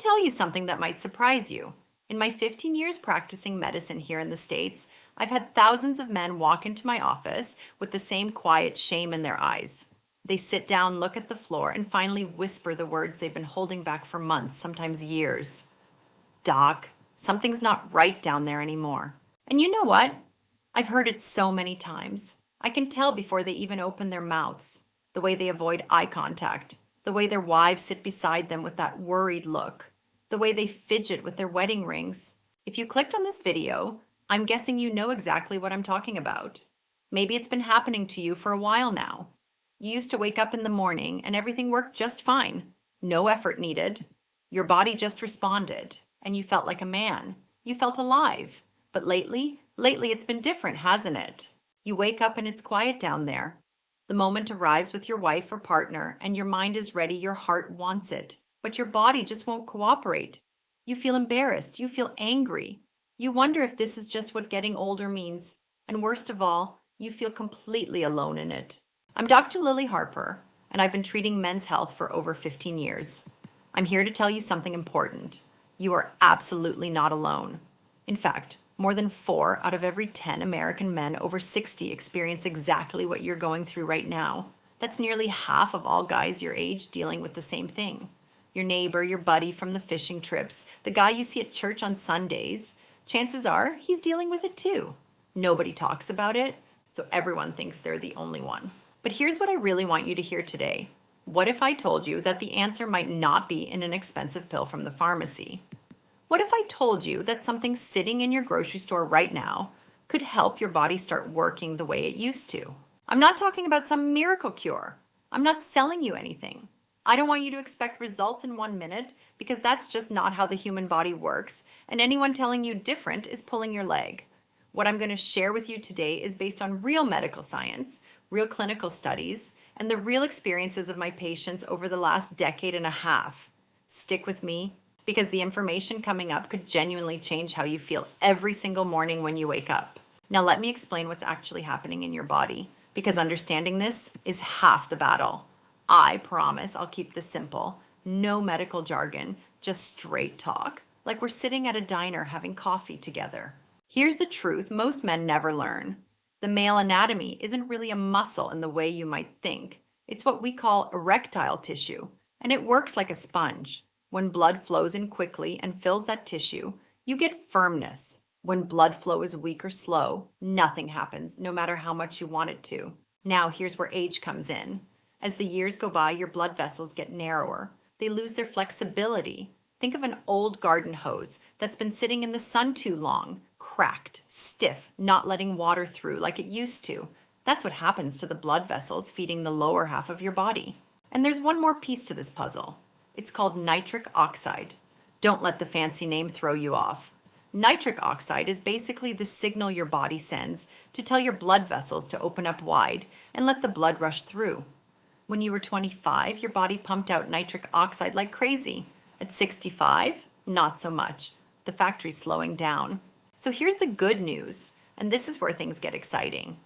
tell you something that might surprise you. In my 15 years practicing medicine here in the States, I've had thousands of men walk into my office with the same quiet shame in their eyes. They sit down, look at the floor, and finally whisper the words they've been holding back for months, sometimes years. Doc, something's not right down there anymore. And you know what? I've heard it so many times. I can tell before they even open their mouths. The way they avoid eye contact, the way their wives sit beside them with that worried look, the way they fidget with their wedding rings. If you clicked on this video, I'm guessing you know exactly what I'm talking about. Maybe it's been happening to you for a while now. You used to wake up in the morning and everything worked just fine. No effort needed. Your body just responded, and you felt like a man. You felt alive. But lately it's been different, hasn't it? You wake up and it's quiet down there. The moment arrives with your wife or partner, and your mind is ready, your heart wants it, but your body just won't cooperate. You feel embarrassed, you feel angry. You wonder if this is just what getting older means, and worst of all, you feel completely alone in it. I'm Dr. Lily Harper, and I've been treating men's health for over 15 years. I'm here to tell you something important. You are absolutely not alone. In fact, more than 4 out of every 10 American men over 60 experience exactly what you're going through right now. That's nearly half of all guys your age dealing with the same thing. Your neighbor, your buddy from the fishing trips, the guy you see at church on Sundays, chances are he's dealing with it too. Nobody talks about it, so everyone thinks they're the only one. But here's what I really want you to hear today. What if I told you that the answer might not be in an expensive pill from the pharmacy? What if I told you that something sitting in your grocery store right now could help your body start working the way it used to? I'm not talking about some miracle cure. I'm not selling you anything. I don't want you to expect results in 1 minute because that's just not how the human body works, and anyone telling you different is pulling your leg. What I'm going to share with you today is based on real medical science, real clinical studies, and the real experiences of my patients over the last decade and a half. Stick with me, because the information coming up could genuinely change how you feel every single morning when you wake up. Now let me explain what's actually happening in your body, because understanding this is half the battle. I promise I'll keep this simple. No medical jargon, just straight talk, like we're sitting at a diner having coffee together. Here's the truth most men never learn. The male anatomy isn't really a muscle in the way you might think. It's what we call erectile tissue, and it works like a sponge. When blood flows in quickly and fills that tissue, you get firmness. When blood flow is weak or slow, nothing happens, no matter how much you want it to. Now, here's where age comes in. As the years go by, your blood vessels get narrower. They lose their flexibility. Think of an old garden hose that's been sitting in the sun too long, cracked, stiff, not letting water through like it used to. That's what happens to the blood vessels feeding the lower half of your body. And there's one more piece to this puzzle. It's called nitric oxide. Don't let the fancy name throw you off. Nitric oxide is basically the signal your body sends to tell your blood vessels to open up wide and let the blood rush through. When you were 25, your body pumped out nitric oxide like crazy. At 65, not so much. The factory's slowing down. So here's the good news, and this is where things get exciting.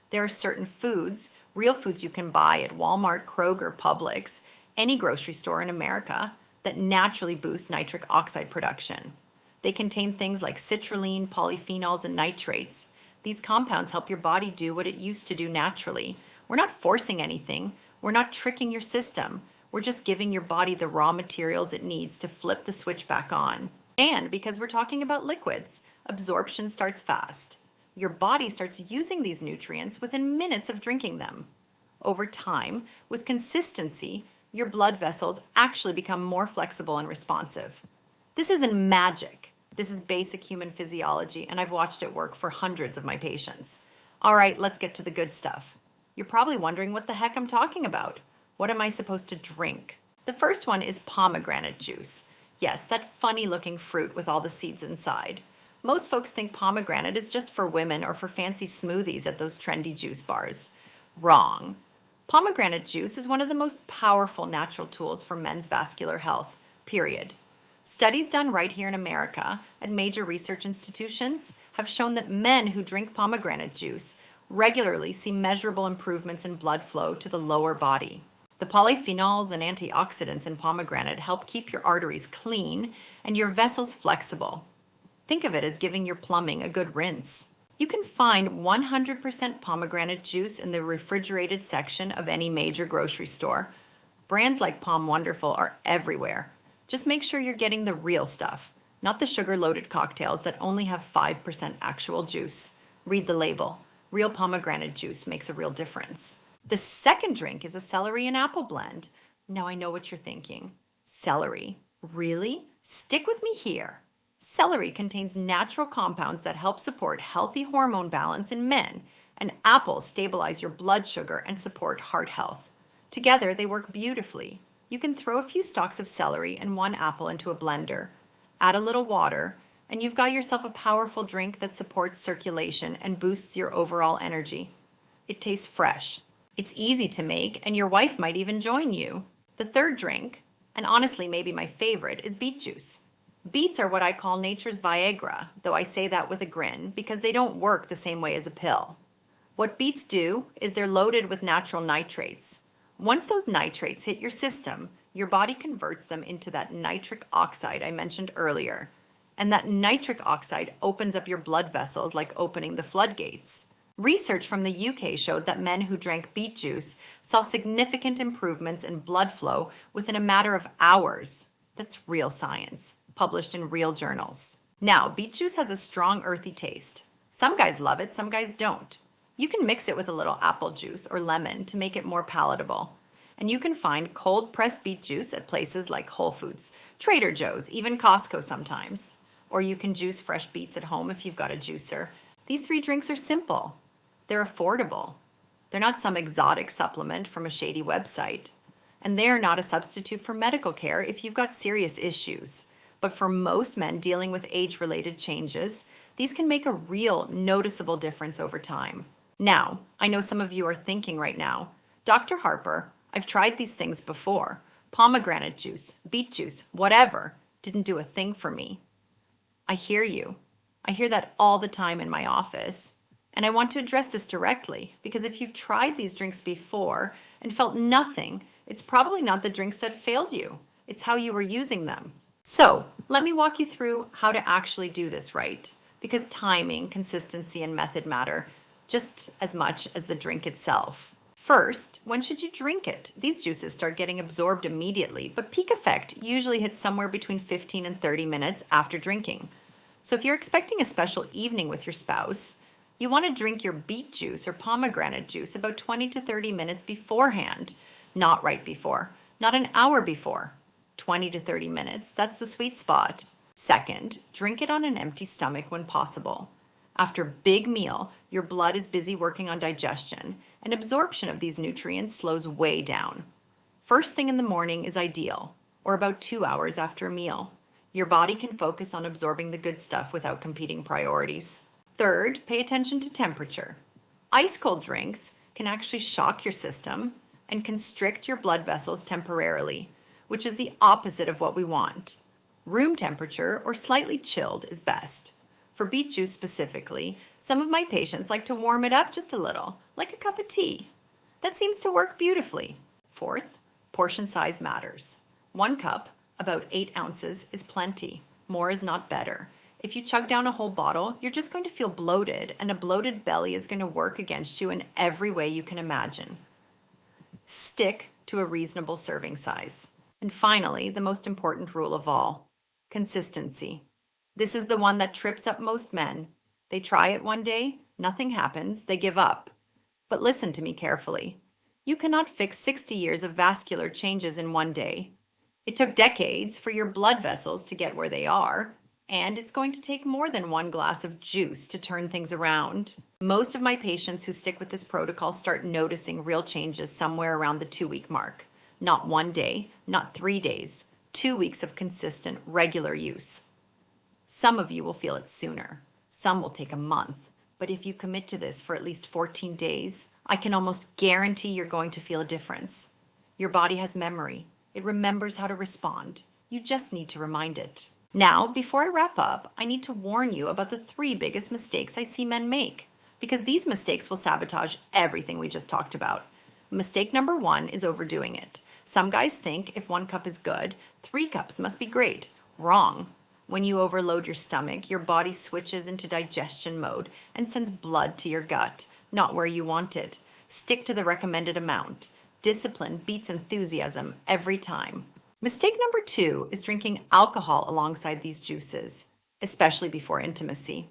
There are certain foods, real foods you can buy at Walmart, Kroger, Publix, any grocery store in America, that naturally boost nitric oxide production. They contain things like citrulline, polyphenols, and nitrates. These compounds help your body do what it used to do naturally. We're not forcing anything. We're not tricking your system. We're just giving your body the raw materials it needs to flip the switch back on. And because we're talking about liquids, absorption starts fast. Your body starts using these nutrients within minutes of drinking them. Over time, with consistency, your blood vessels actually become more flexible and responsive. This isn't magic. This is basic human physiology, and I've watched it work for hundreds of my patients. All right, let's get to the good stuff. You're probably wondering what the heck I'm talking about. What am I supposed to drink? The first one is pomegranate juice. Yes, that funny-looking fruit with all the seeds inside. Most folks think pomegranate is just for women or for fancy smoothies at those trendy juice bars. Wrong. Pomegranate juice is one of the most powerful natural tools for men's vascular health, period. Studies done right here in America at major research institutions have shown that men who drink pomegranate juice regularly see measurable improvements in blood flow to the lower body. The polyphenols and antioxidants in pomegranate help keep your arteries clean and your vessels flexible. Think of it as giving your plumbing a good rinse. You can find 100% pomegranate juice in the refrigerated section of any major grocery store. Brands like Pom Wonderful are everywhere. Just make sure you're getting the real stuff, not the sugar-loaded cocktails that only have 5% actual juice. Read the label. Real pomegranate juice makes a real difference. The second drink is a celery and apple blend. Now I know what you're thinking. Celery? Really? Stick with me here. Celery contains natural compounds that help support healthy hormone balance in men, and apples stabilize your blood sugar and support heart health. Together, they work beautifully. You can throw a few stalks of celery and one apple into a blender, add a little water, and you've got yourself a powerful drink that supports circulation and boosts your overall energy. It tastes fresh. It's easy to make, and your wife might even join you. The third drink, and honestly maybe my favorite, is beet juice. Beets are what I call nature's Viagra, though I say that with a grin because they don't work the same way as a pill. What beets do is they're loaded with natural nitrates. Once those nitrates hit your system, your body converts them into that nitric oxide I mentioned earlier. And that nitric oxide opens up your blood vessels like opening the floodgates. Research from the UK showed that men who drank beet juice saw significant improvements in blood flow within a matter of hours. That's real science, published in real journals. Now, beet juice has a strong earthy taste. Some guys love it, some guys don't. You can mix it with a little apple juice or lemon to make it more palatable. And you can find cold pressed beet juice at places like Whole Foods, Trader Joe's, even Costco sometimes. Or you can juice fresh beets at home if you've got a juicer. These three drinks are simple. They're affordable. They're not some exotic supplement from a shady website. And they are not a substitute for medical care if you've got serious issues. But for most men dealing with age-related changes, these can make a real noticeable difference over time. Now, I know some of you are thinking right now, Dr. Harper, I've tried these things before. Pomegranate juice, beet juice, whatever, didn't do a thing for me. I hear you. I hear that all the time in my office. And I want to address this directly because if you've tried these drinks before and felt nothing, it's probably not the drinks that failed you. It's how you were using them. So let me walk you through how to actually do this right, because timing, consistency, and method matter just as much as the drink itself. First, when should you drink it? These juices start getting absorbed immediately, but peak effect usually hits somewhere between 15 and 30 minutes after drinking. So if you're expecting a special evening with your spouse, you want to drink your beet juice or pomegranate juice about 20 to 30 minutes beforehand, not right before, not an hour before. 20 to 30 minutes, that's the sweet spot. Second, drink it on an empty stomach when possible. After a big meal, your blood is busy working on digestion, and absorption of these nutrients slows way down. First thing in the morning is ideal, or about 2 hours after a meal. Your body can focus on absorbing the good stuff without competing priorities. Third, pay attention to temperature. Ice-cold drinks can actually shock your system and constrict your blood vessels temporarily, which is the opposite of what we want. Room temperature or slightly chilled is best. For beet juice specifically, some of my patients like to warm it up just a little, like a cup of tea. That seems to work beautifully. Fourth, portion size matters. 1 cup, about 8 ounces, is plenty. More is not better. If you chug down a whole bottle, you're just going to feel bloated, and a bloated belly is going to work against you in every way you can imagine. Stick to a reasonable serving size. And finally, the most important rule of all, consistency. This is the one that trips up most men. They try it one day, nothing happens, they give up. But listen to me carefully. You cannot fix 60 years of vascular changes in one day. It took decades for your blood vessels to get where they are, and it's going to take more than 1 glass of juice to turn things around. Most of my patients who stick with this protocol start noticing real changes somewhere around the 2-week mark. Not 1 day, not 3 days, 2 weeks of consistent, regular use. Some of you will feel it sooner. Some will take a month. But if you commit to this for at least 14 days, I can almost guarantee you're going to feel a difference. Your body has memory. It remembers how to respond. You just need to remind it. Now, before I wrap up, I need to warn you about the 3 biggest mistakes I see men make, because these mistakes will sabotage everything we just talked about. Mistake number one is overdoing it. Some guys think if 1 cup is good, 3 cups must be great. Wrong. When you overload your stomach, your body switches into digestion mode and sends blood to your gut, not where you want it. Stick to the recommended amount. Discipline beats enthusiasm every time. Mistake number two is drinking alcohol alongside these juices, especially before intimacy.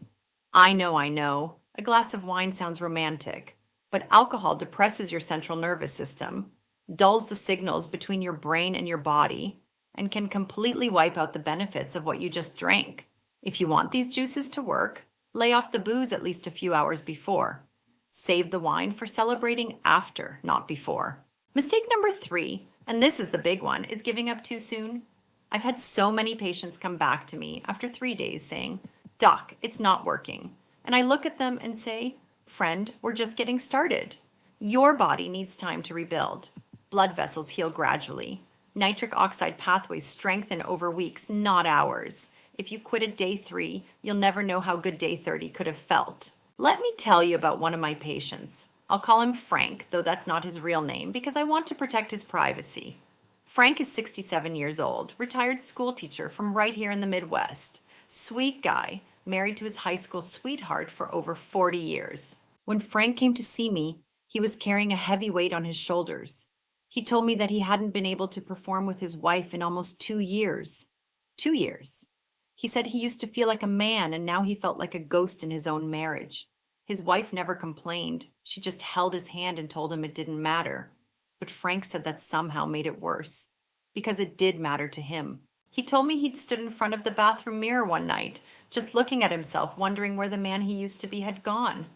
I know, a glass of wine sounds romantic, but alcohol depresses your central nervous system, dulls the signals between your brain and your body, and can completely wipe out the benefits of what you just drank. If you want these juices to work, lay off the booze at least a few hours before. Save the wine for celebrating after, not before. Mistake number three, and this is the big one, is giving up too soon. I've had so many patients come back to me after 3 days saying, "Doc, it's not working." And I look at them and say, "Friend, we're just getting started. Your body needs time to rebuild. Blood vessels heal gradually. Nitric oxide pathways strengthen over weeks, not hours. If you quit at day 3, you'll never know how good day 30 could have felt." Let me tell you about one of my patients. I'll call him Frank, though that's not his real name, because I want to protect his privacy. Frank is 67 years old, retired school teacher from right here in the Midwest. Sweet guy, married to his high school sweetheart for over 40 years. When Frank came to see me, he was carrying a heavy weight on his shoulders. He told me that he hadn't been able to perform with his wife in almost 2 years. 2 years. He said he used to feel like a man and now he felt like a ghost in his own marriage. His wife never complained. She just held his hand and told him it didn't matter. But Frank said that somehow made it worse, because it did matter to him. He told me he'd stood in front of the bathroom mirror one night, just looking at himself, wondering where the man he used to be had gone.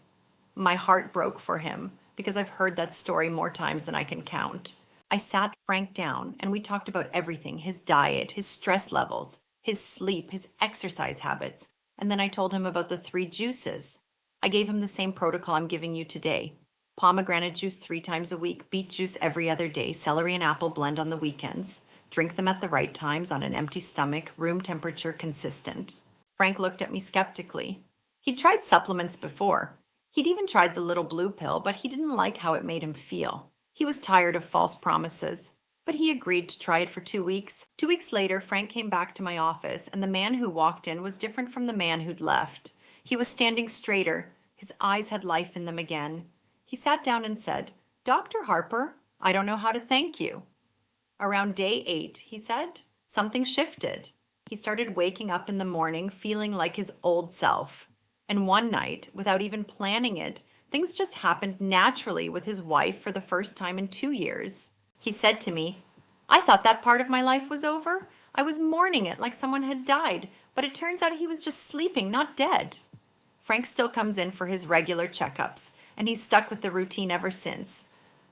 My heart broke for him, because I've heard that story more times than I can count. I sat Frank down and we talked about everything, his diet, his stress levels, his sleep, his exercise habits, and then I told him about the 3 juices. I gave him the same protocol I'm giving you today. Pomegranate juice 3 times a week, beet juice every other day, celery and apple blend on the weekends. Drink them at the right times on an empty stomach, room temperature, consistent. Frank looked at me skeptically. He'd tried supplements before. He'd even tried the little blue pill, but he didn't like how it made him feel. He was tired of false promises. But he agreed to try it for 2 weeks. 2 weeks later, Frank came back to my office, and the man who walked in was different from the man who'd left. He was standing straighter. His eyes had life in them again. He sat down and said, "Dr. Harper, I don't know how to thank you." Around day 8, he said, something shifted. He started waking up in the morning feeling like his old self. And one night, without even planning it, things just happened naturally with his wife for the first time in 2 years. He said to me, "I thought that part of my life was over. I was mourning it like someone had died, but it turns out he was just sleeping, not dead." Frank still comes in for his regular checkups, and he's stuck with the routine ever since.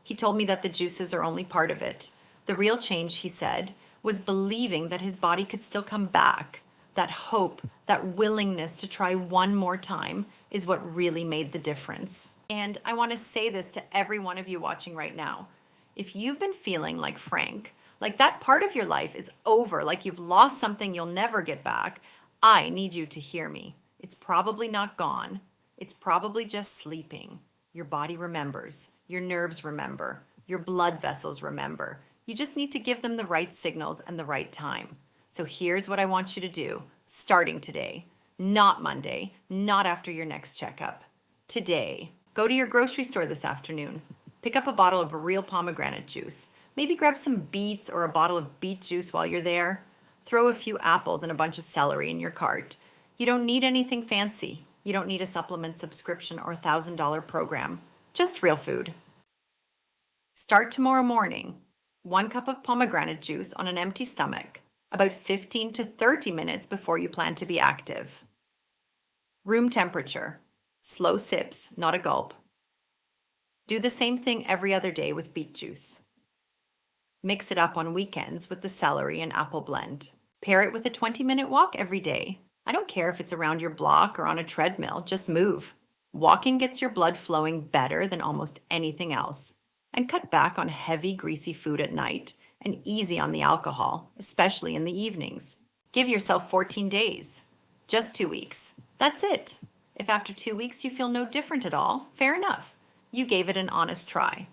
He told me that the juices are only part of it. The real change, he said, was believing that his body could still come back. That hope, that willingness to try one more time is what really made the difference. And I want to say this to every one of you watching right now. If you've been feeling like Frank, like that part of your life is over, like you've lost something you'll never get back, I need you to hear me. It's probably not gone. It's probably just sleeping. Your body remembers. Your nerves remember. Your blood vessels remember. You just need to give them the right signals and the right time. So here's what I want you to do, starting today. Not Monday, not after your next checkup. Today, go to your grocery store this afternoon. Pick up a bottle of real pomegranate juice. Maybe grab some beets or a bottle of beet juice while you're there. Throw a few apples and a bunch of celery in your cart. You don't need anything fancy. You don't need a supplement subscription or $1,000 program. Just real food. Start tomorrow morning. 1 cup of pomegranate juice on an empty stomach, about 15 to 30 minutes before you plan to be active. Room temperature. Slow sips, not a gulp. Do the same thing every other day with beet juice. Mix it up on weekends with the celery and apple blend. Pair it with a 20-minute walk every day. I don't care if it's around your block or on a treadmill, just move. Walking gets your blood flowing better than almost anything else. And cut back on heavy, greasy food at night and easy on the alcohol, especially in the evenings. Give yourself 14 days. Just 2 weeks. That's it. If after 2 weeks you feel no different at all, fair enough. You gave it an honest try.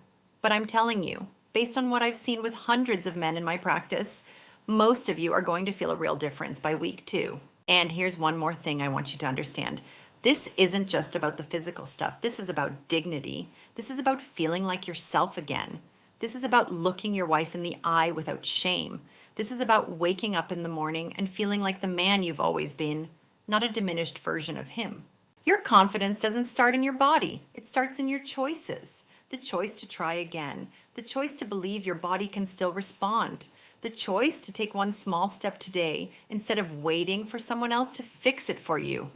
But I'm telling you, based on what I've seen with hundreds of men in my practice, most of you are going to feel a real difference by week 2. And here's one more thing I want you to understand. This isn't just about the physical stuff. This is about dignity. This is about feeling like yourself again. This is about looking your wife in the eye without shame. This is about waking up in the morning and feeling like the man you've always been, not a diminished version of him. Your confidence doesn't start in your body. It starts in your choices. The choice to try again. The choice to believe your body can still respond. The choice to take one small step today instead of waiting for someone else to fix it for you.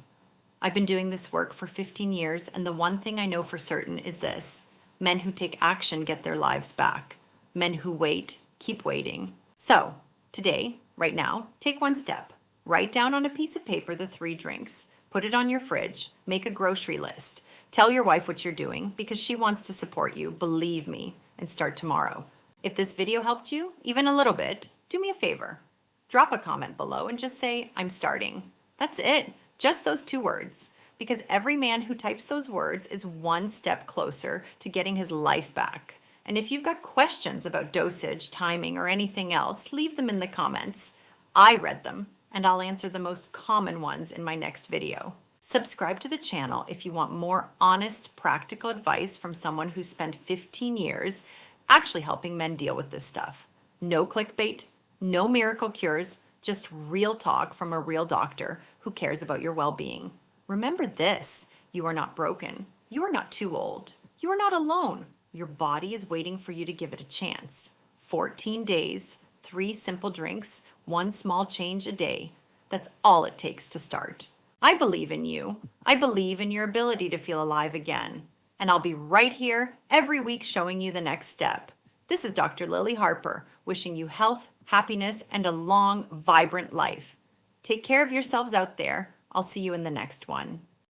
I've been doing this work for 15 years, and the one thing I know for certain is this: men who take action get their lives back. Men who wait keep waiting. So, today, right now, take one step. Write down on a piece of paper the 3 drinks. Put it on your fridge. Make a grocery list. Tell your wife what you're doing because she wants to support you, believe me, and start tomorrow. If this video helped you, even a little bit, do me a favor. Drop a comment below and just say, "I'm starting." That's it. Just those 2 words. Because every man who types those words is one step closer to getting his life back. And if you've got questions about dosage, timing, or anything else, leave them in the comments. I read them, and I'll answer the most common ones in my next video. Subscribe to the channel if you want more honest, practical advice from someone who's spent 15 years actually helping men deal with this stuff. No clickbait, no miracle cures, just real talk from a real doctor who cares about your well-being. Remember this: you are not broken. You are not too old. You are not alone. Your body is waiting for you to give it a chance. 14 days, 3 simple drinks, 1 small change a day. That's all it takes to start. I believe in you. I believe in your ability to feel alive again. And I'll be right here every week showing you the next step. This is Dr. Lily Harper, wishing you health, happiness, and a long, vibrant life. Take care of yourselves out there. I'll see you in the next one.